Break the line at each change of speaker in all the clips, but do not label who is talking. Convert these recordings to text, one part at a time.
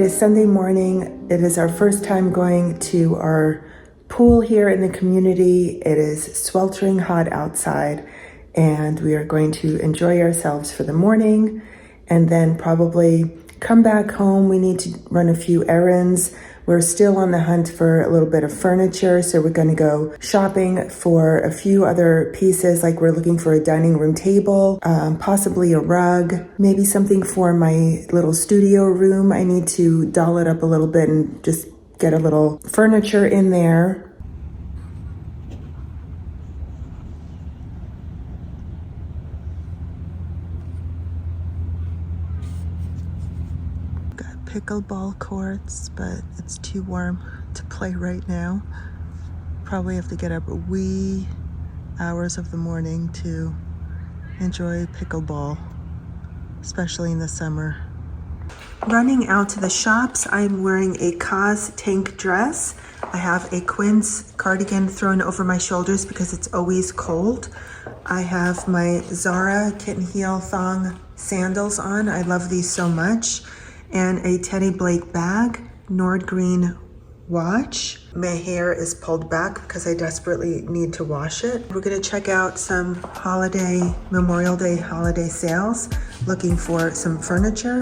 is Sunday morning. It is our first time going to our pool here in the community. It is sweltering hot outside, and we are going to enjoy ourselves for the morning and then probably come back home. We need to run a few errands. We're still on the hunt for a little bit of furniture, so we're going to go shopping for a few other pieces, like we're looking for a dining room table, possibly a rug, maybe something for my little studio room. I need to doll it up a little bit and just get a little furniture in there. Pickleball courts, but it's too warm to play right now. Probably have to get up wee hours of the morning to enjoy pickleball, especially in the summer. Running out to the shops, I'm wearing a Cause tank dress. I have a Quinn's cardigan thrown over my shoulders because it's always cold. I have my Zara kitten heel thong sandals on. I love these so much. And a Teddy Blake bag, Nord Green watch. My hair is pulled back because I desperately need to wash it. We're gonna check out some Memorial Day holiday sales, looking for some furniture.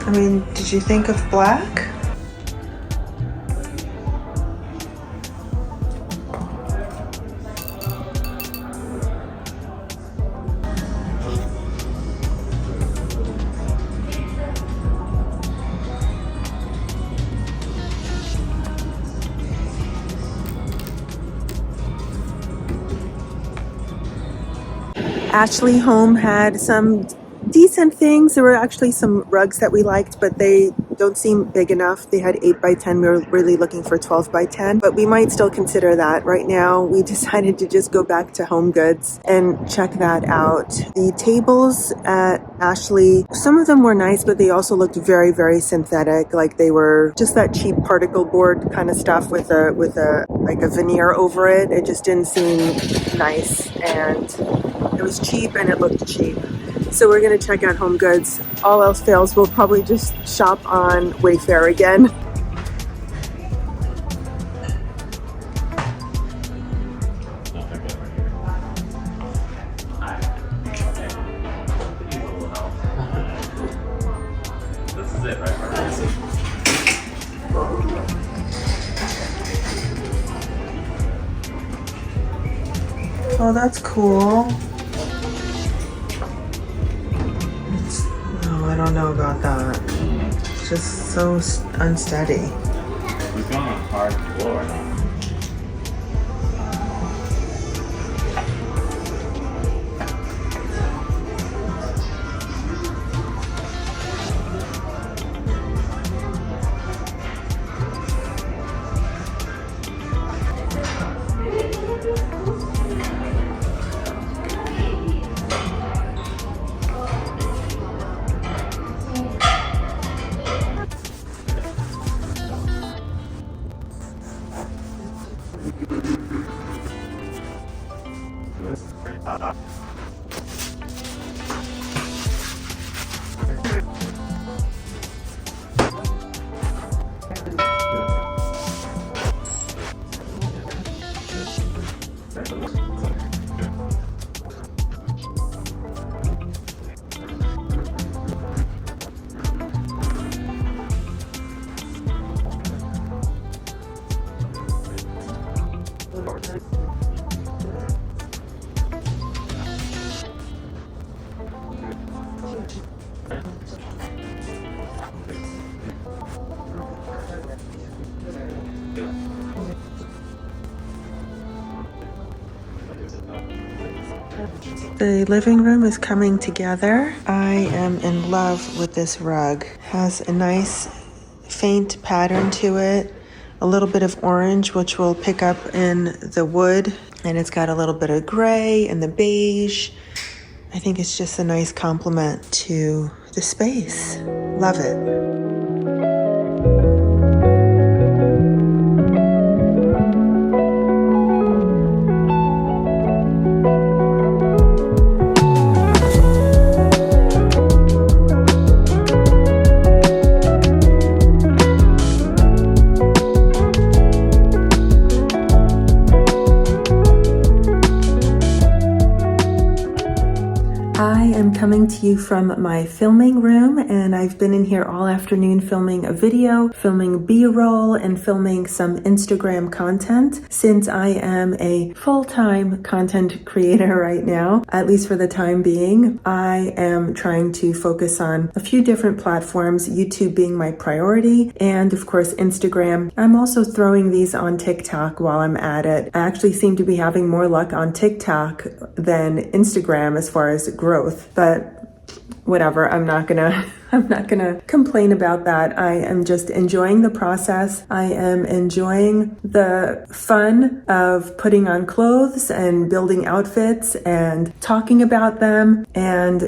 I mean, did you think of black? Ashley Home had some decent things. There were actually some rugs that we liked, but they don't seem big enough. They had 8x10. We were really looking for 12x10, but we might still consider that. Right now, we decided to just go back to Home Goods and check that out. The tables at Ashley, some of them were nice, but they also looked very, very synthetic. Like they were just that cheap particle board kind of stuff with a like a veneer over it. It just didn't seem nice, and it was cheap and it looked cheap. So we're going to check out Home Goods. All else fails, we'll probably just shop on Wayfair again.
This is it, right?
Oh, that's cool. I don't know about that. It's just so unsteady.
We're going on hard floor now.
The living room is coming together. I am in love with this rug. Has a nice faint pattern to it, a little bit of orange, which we'll pick up in the wood, and it's got a little bit of gray and the beige. I think it's just a nice complement to the space. Love it. I am coming to you from my filming room, and I've been in here all afternoon filming a video, filming B-roll, and filming some Instagram content. Since I am a full-time content creator right now, at least for the time being, I am trying to focus on a few different platforms, YouTube being my priority, and of course Instagram. I'm also throwing these on TikTok while I'm at it. I actually seem to be having more luck on TikTok than Instagram as far as growth, but whatever, I'm not gonna complain about that. I am just enjoying the process. I am enjoying the fun of putting on clothes and building outfits and talking about them. And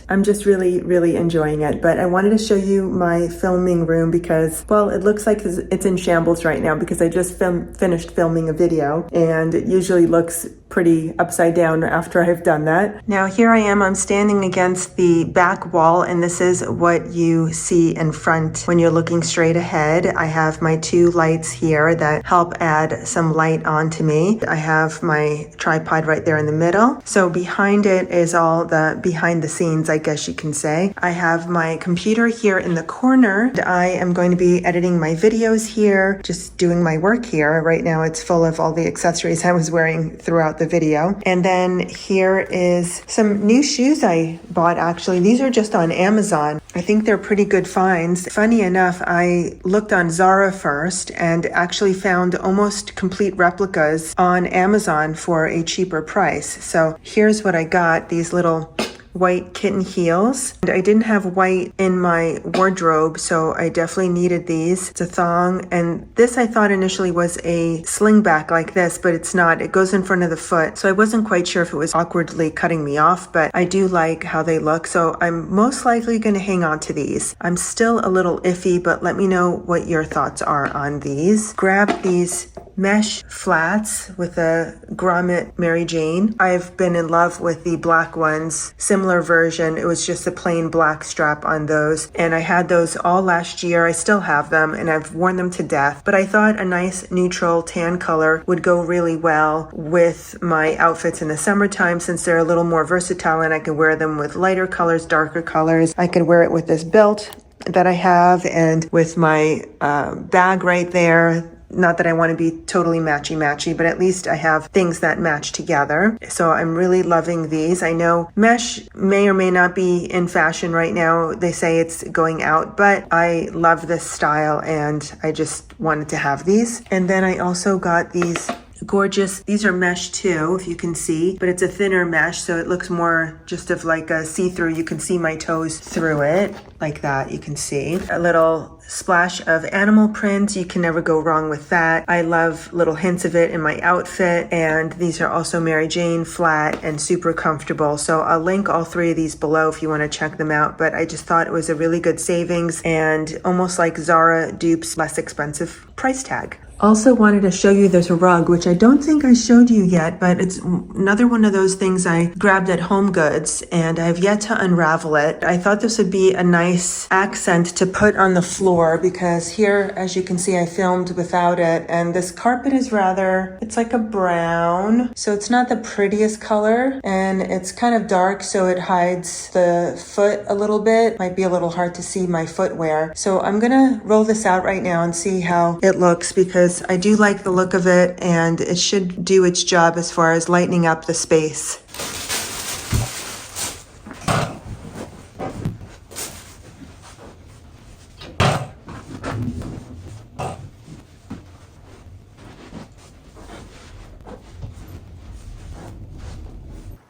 I'm just really, really enjoying it. But I wanted to show you my filming room because, well, it looks like it's in shambles right now because I just finished filming a video, and it usually looks pretty upside down after I've done that. Now here I am, I'm standing against the back wall, and this is what you see in front when you're looking straight ahead. I have my two lights here that help add some light onto me. I have my tripod right there in the middle. So behind it is all the behind the scenes, I guess you can say. I have my computer here in the corner. I am going to be editing my videos here, just doing my work here. Right now it's full of all the accessories I was wearing throughout the video. And then here is some new shoes I bought actually. These are just on Amazon. I think they're pretty good finds. Funny enough, I looked on Zara first and actually found almost complete replicas on Amazon for a cheaper price. So here's what I got, these little white kitten heels. And I didn't have white in my wardrobe, so I definitely needed these. It's a thong, and this I thought initially was a slingback like this, but it's not. It goes in front of the foot, so I wasn't quite sure if it was awkwardly cutting me off, but I do like how they look, so I'm most likely going to hang on to these. I'm still a little iffy, but let me know what your thoughts are on these. Grab these mesh flats with a grommet Mary Jane. I've been in love with the black ones, similar version. It was just a plain black strap on those, and I had those all last year. I still have them, and I've worn them to death, but I thought a nice neutral tan color would go really well with my outfits in the summertime, since they're a little more versatile and I can wear them with lighter colors, darker colors. I could wear it with this belt that I have and with my bag right there. Not that I want to be totally matchy-matchy, but at least I have things that match together. So I'm really loving these. I know mesh may or may not be in fashion right now. They say it's going out, but I love this style and I just wanted to have these. And then I also got these gorgeous, these are mesh too, if you can see, but it's a thinner mesh, so it looks more just of like a see-through. You can see my toes through it like that. You can see a little splash of animal print. You can never go wrong with that. I love little hints of it in my outfit, and these are also Mary Jane, flat and super comfortable. So I'll link all three of these below if you want to check them out, but I just thought it was a really good savings and almost like Zara dupes, less expensive price tag. Also wanted to show you this rug, which I don't think I showed you yet, but it's another one of those things I grabbed at Home Goods and I've yet to unravel it. I thought this would be a nice accent to put on the floor because here, as you can see, I filmed without it, and this carpet is it's like a brown, so it's not the prettiest color, and it's kind of dark, so it hides the foot a little bit. Might be a little hard to see my footwear. So I'm gonna roll this out right now and see how it looks, because I do like the look of it and it should do its job as far as lightening up the space.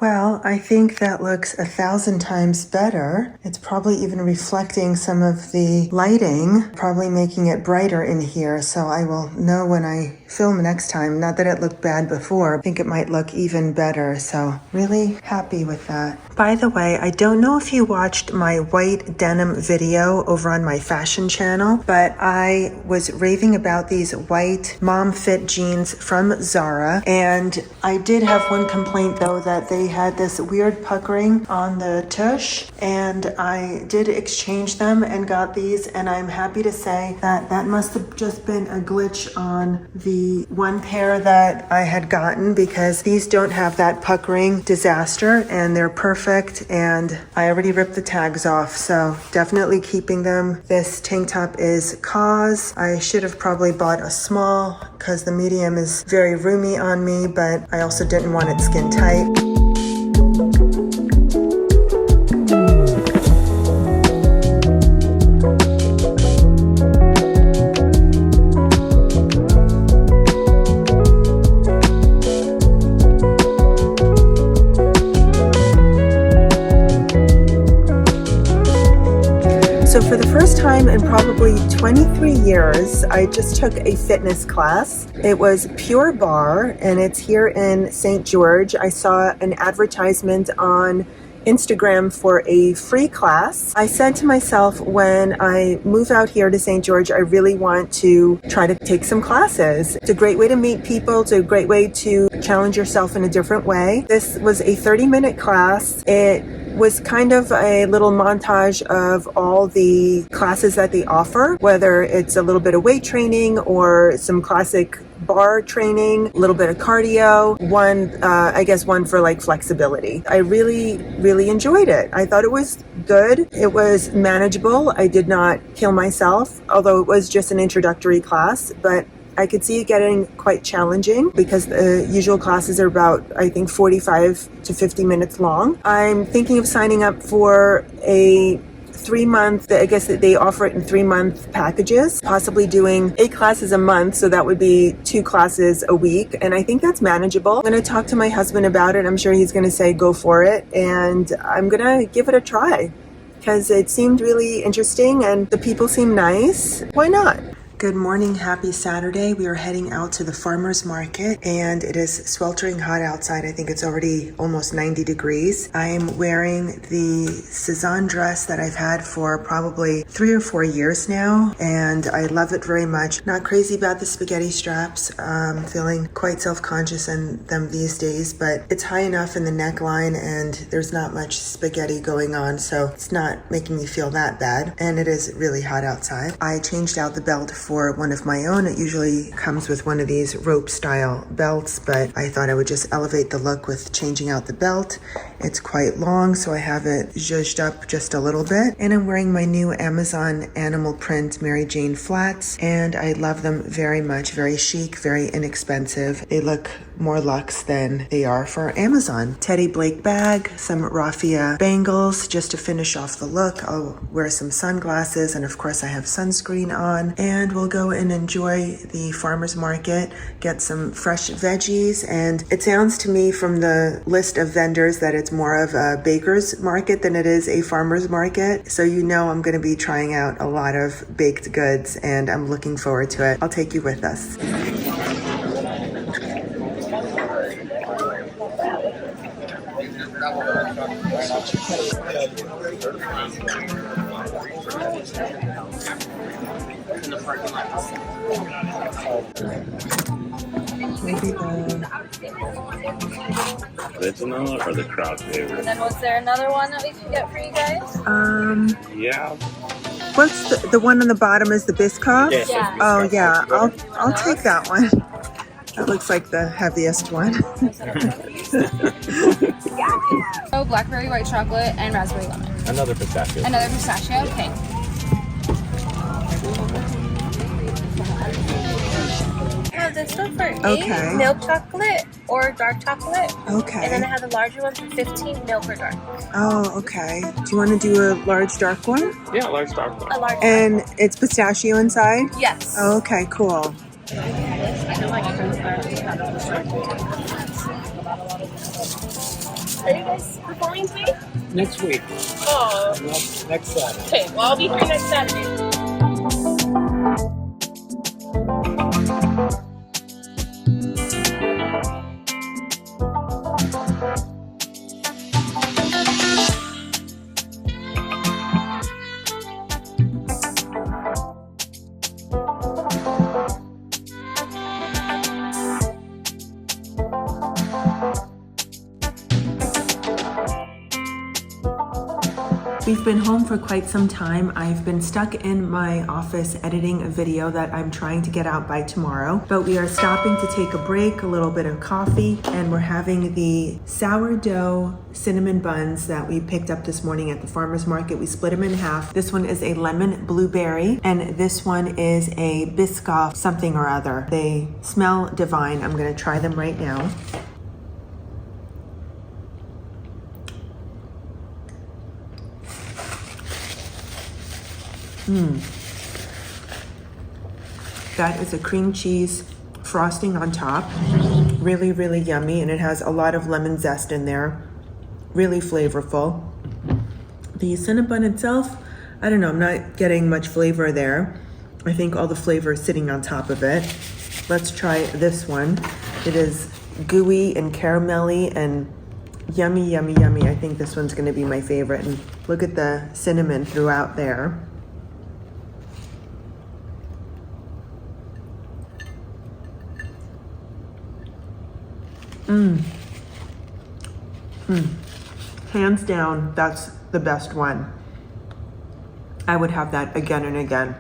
Well, I think that looks 1,000 times better. It's probably even reflecting some of the lighting, probably making it brighter in here, so I will know when I film next time. Not that it looked bad before. I think it might look even better, so really happy with that. By the way, I don't know if you watched my white denim video over on my fashion channel, but I was raving about these white mom fit jeans from Zara, and I did have one complaint though, that they had this weird puckering on the tush, and I did exchange them and got these, and I'm happy to say that that must have just been a glitch on the the one pair that I had gotten because these don't have that puckering disaster and they're perfect, and I already ripped the tags off, so definitely keeping them. This tank top is Cause. I should have probably bought a small because the medium is very roomy on me, but I also didn't want it skin tight. So for the first time in probably 23 years, I just took a fitness class. It was Pure Barre, and it's here in St. George. I saw an advertisement on Instagram for a free class. I said to myself, when I move out here to St. George, I really want to try to take some classes. It's a great way to meet people. It's a great way to challenge yourself in a different way. This was a 30-minute class. It was kind of a little montage of all the classes that they offer, whether it's a little bit of weight training or some classic bar training, a little bit of cardio, one for like flexibility. I really enjoyed it. I thought it was good. It was manageable. I did not kill myself, although it was just an introductory class, but I could see it getting quite challenging because the usual classes are about, I think, 45 to 50 minutes long. I'm thinking of signing up for a 3-month, I guess that they offer it in 3-month packages, possibly doing 8 classes a month. So that would be 2 classes a week. And I think that's manageable. I'm going to talk to my husband about it. I'm sure he's going to say, go for it. And I'm going to give it a try because it seemed really interesting and the people seem nice. Why not? Good morning, happy Saturday. We are heading out to the farmer's market and it is sweltering hot outside. I think it's already almost 90 degrees. I am wearing the Cezanne dress that I've had for probably 3 or 4 years now, and I love it very much. Not crazy about the spaghetti straps. Feeling quite self-conscious in them these days, but it's high enough in the neckline and there's not much spaghetti going on, so it's not making me feel that bad. And it is really hot outside. I changed out the belt for one of my own. It usually comes with one of these rope style belts, but I thought I would just elevate the look with changing out the belt. It's quite long, so I have it zhuzhed up just a little bit. And I'm wearing my new Amazon animal print Mary Jane flats, and I love them very much. Very chic, very inexpensive. They look more luxe than they are for Amazon. Teddy Blake bag, some raffia bangles just to finish off the look. I'll wear some sunglasses, and of course I have sunscreen on, and we'll go and enjoy the farmer's market, get some fresh veggies. And it sounds to me from the list of vendors that it's more of a baker's market than it is a farmer's market. So you know I'm going to be trying out a lot of baked goods and I'm looking forward to it. I'll take you with us. Maybe the
original or the crowd favorite?
And then was there another one that we could get for you guys?
Yeah.
what's the one on the bottom is the Biscoff?
Yes,
Yeah.
Oh yeah, I'll take that one. That looks like the heaviest one.
Oh, blackberry white chocolate and raspberry lemon.
Another pistachio.
Another pistachio? Okay. I have this one for 8,
Okay.
milk chocolate or dark chocolate.
Okay.
And then I have the larger one for 15, milk or dark.
Oh, okay. Do you want to do a large dark one?
Yeah, large dark one.
A large
And it's pistachio inside?
Yes.
Oh, okay, cool.
Are you guys performing today?
Next week.
Oh.
Next Saturday.
Okay, well, I'll be free next Saturday.
We've been home for quite some time. I've been stuck in my office editing a video that I'm trying to get out by tomorrow, but we are stopping to take a break, a little bit of coffee, and we're having the sourdough cinnamon buns that we picked up this morning at the farmer's market. We split them in half. This one is a lemon blueberry, and this one is a Biscoff something or other. They smell divine. I'm gonna try them right now. That is a cream cheese frosting on top. Really, really yummy, and it has a lot of lemon zest in there. Really flavorful. The cinnabon itself, I don't know, I'm not getting much flavor there. I think all the flavor is sitting on top of it. Let's try this one. It is gooey and caramelly and yummy, yummy, yummy. I think this one's gonna be my favorite. And look at the cinnamon throughout there. Hands down, that's the best one. I would have that again and again.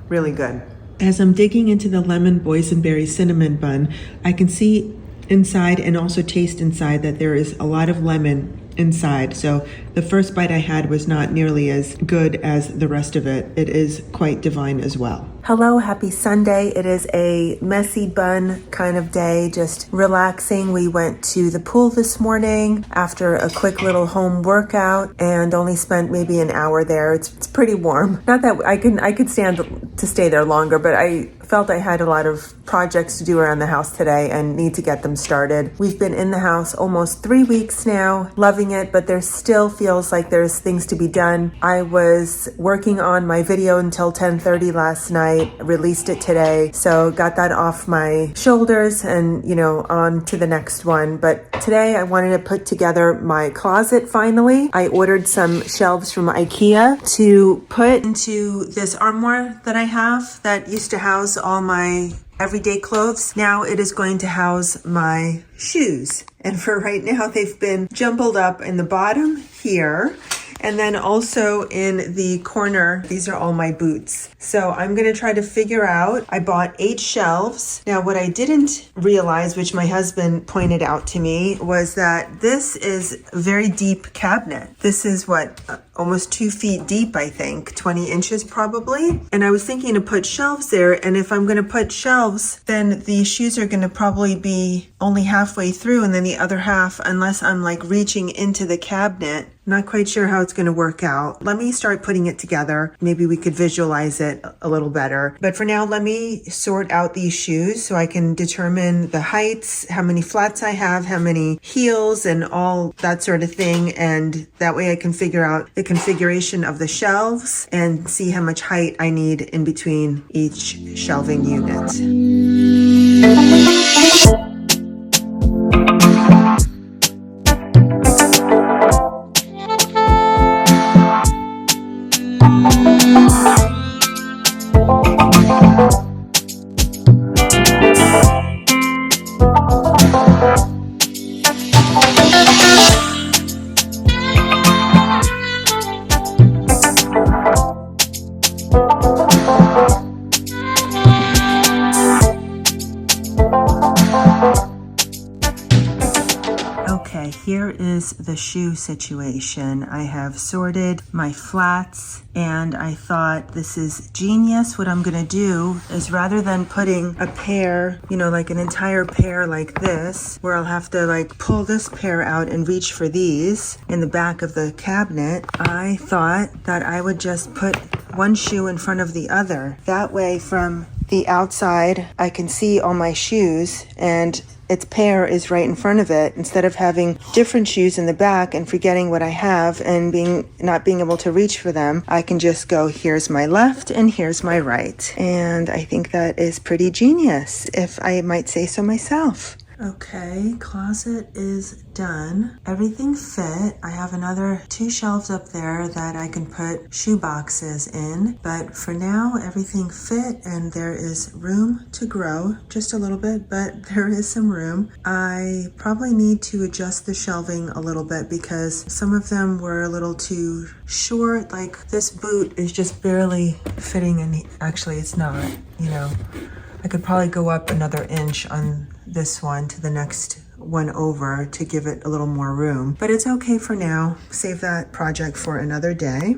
Really good. As I'm digging into the lemon boysenberry cinnamon bun, I can see inside and also taste inside that there is a lot of lemon inside. So the first bite I had was not nearly as good as the rest of it. It is quite divine as well. Hello, happy Sunday. It is a messy bun kind of day, just relaxing. We went to the pool this morning after a quick little home workout and only spent maybe an hour there. It's pretty warm. Not that I could stand to stay there longer, but I felt I had a lot of projects to do around the house today and need to get them started. We've been in the house almost 3 weeks now, loving it, but there still feels like there's things to be done. I was working on my video until 10:30 last night, released it today, so got that off my shoulders and, on to the next one. But today I wanted to put together my closet finally. I ordered some shelves from IKEA to put into this armoire that I have that used to house all my everyday clothes. Now it is going to house my shoes. And for right now, they've been jumbled up in the bottom here. And then also in the corner, these are all my boots. So I'm gonna try to figure out, I bought 8 shelves. Now what I didn't realize, which my husband pointed out to me, was that this is a very deep cabinet. This is almost 2 feet deep, I think, 20 inches probably. And I was thinking to put shelves there, and if I'm gonna put shelves, then the shoes are gonna probably be only halfway through, and then the other half, unless I'm like reaching into the cabinet. Not quite sure how it's gonna work out. Let me start putting it together. Maybe we could visualize it a little better. But for now, let me sort out these shoes so I can determine the heights, how many flats I have, how many heels, and all that sort of thing. And that way I can figure out the configuration of the shelves and see how much height I need in between each shelving unit. Okay, here is the shoe situation. I have sorted my flats and I thought this is genius. What I'm gonna do is rather than putting a pair, like an entire pair like this, where I'll have to like pull this pair out and reach for these in the back of the cabinet, I thought that I would just put one shoe in front of the other. That way from the outside, I can see all my shoes and its pair is right in front of it, instead of having different shoes in the back and forgetting what I have and not being able to reach for them. I can just go, here's my left and here's my right. And I think that is pretty genius, if I might say so myself. Okay, closet is done. Everything fit. I have another 2 shelves up there that I can put shoe boxes in, but for now everything fit and there is room to grow just a little bit, but there is some room. I probably need to adjust the shelving a little bit because some of them were a little too short. Like this boot is just barely fitting in. Actually, it's not, you know. I could probably go up another inch on this one to the next one over to give it a little more room, but it's okay for now. Save that project for another day.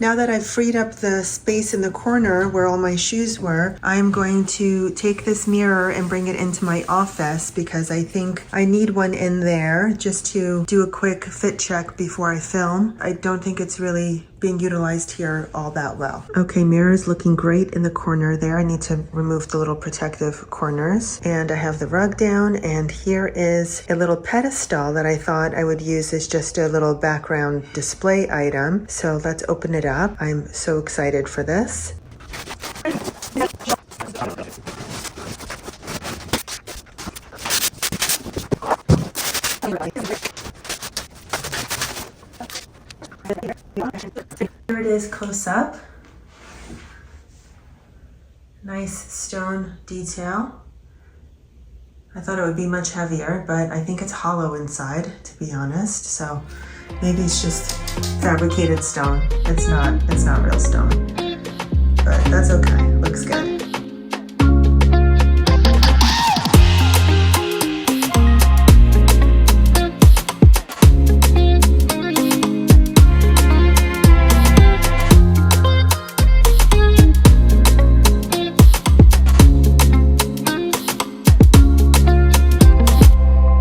Now that I've freed up the space in the corner where all my shoes were, I'm going to take this mirror and bring it into my office because I think I need one in there just to do a quick fit check before I film. I don't think it's really being utilized here all that well. Okay, mirror is looking great in the corner there. I need to remove the little protective corners. And I have the rug down, and here is a little pedestal that I thought I would use as just a little background display item. So let's open it up. I'm so excited for this. Here it is close up. Nice stone detail. I thought it would be much heavier, but I think it's hollow inside, to be honest. So maybe it's just fabricated stone. It's not real stone, but that's okay. Looks good.